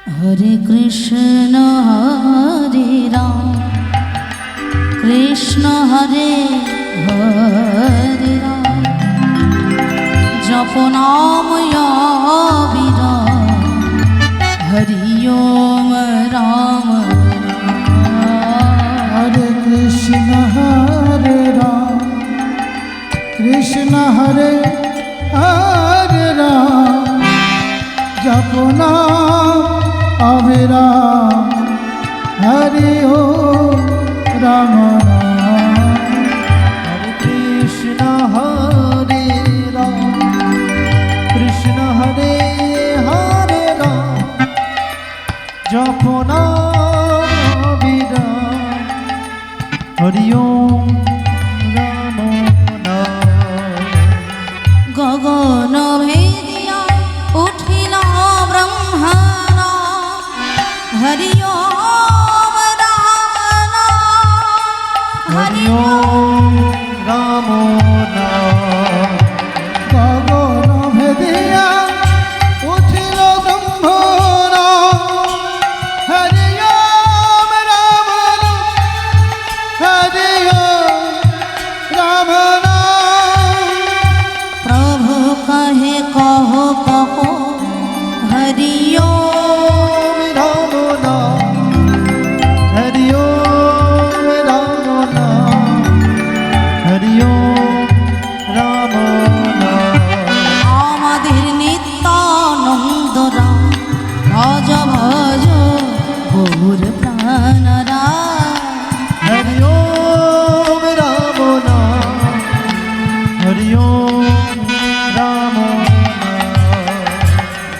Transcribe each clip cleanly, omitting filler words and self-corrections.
हरे कृष्ण हरे हरे राम जप नाम अविराम हरि ओम राम हरे राम कृष्ण हरे हरे राम जप नाम अविराम हरि ओम राम हरे राम कृष्ण हरे हरे राम जप नाम अविराम हरि ओम राम नाम। गगन भेदिया उठिला ब्रह्मना हरि ओम राम हरि ओम राम नाम। गगन भेदिया उठिल ब्रह्मना हरि ओम राम हरि ओम राम प्रभु कहे कहो कहो हरि ओम राम नाम हरि ओम राम नाम हरि ओम राम नाम। আমাদের নিত্যানন্দ রাম ভজ ভজ গৌর প্রাণরা हरि ओम राम नाम हरि ओम राम नाम।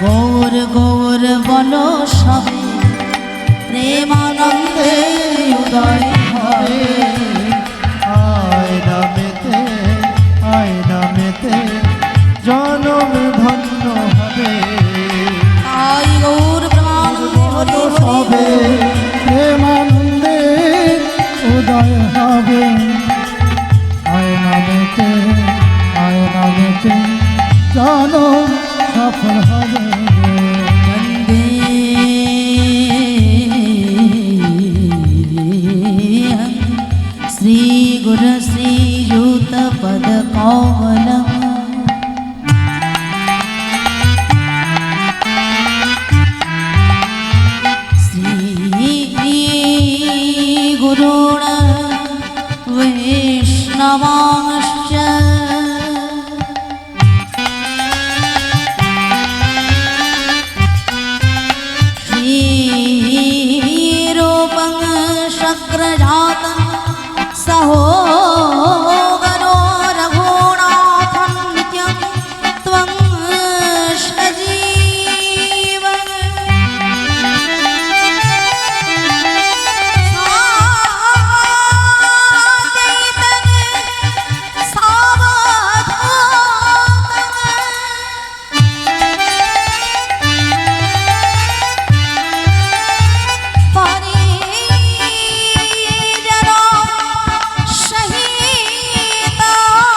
গৌর গৌর বলো সবে প্রেমানন্দে উদয় হবে আয় নামেতে জনম ধন্য হবে। তাই গৌর প্রেমানন্দে হরি হবে প্রেমানন্দে উদয় হবে আয় নামেতে জনম সফল হবে। वन्दे श्रीगुरु श्रीयुतपदकमलम् श्रीगुरुण वैष्णवांश्च रूपं शक्रजातं सहो गणो रघुनाथं नित्यं त्वं सजीवं साचैतं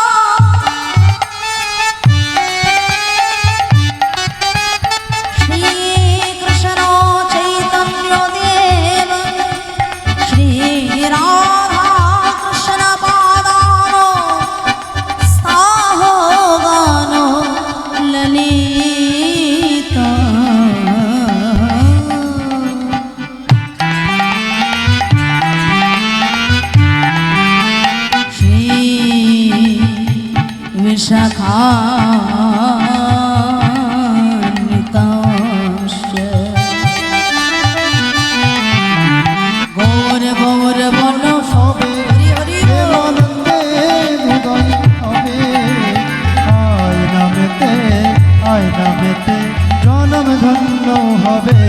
विशाखान्वितांश्च गौर गौर बलो হবে हरि हरि প্রেমানন্দে উদয় হবে। আয় নামেতে জনম ধন্য হবে।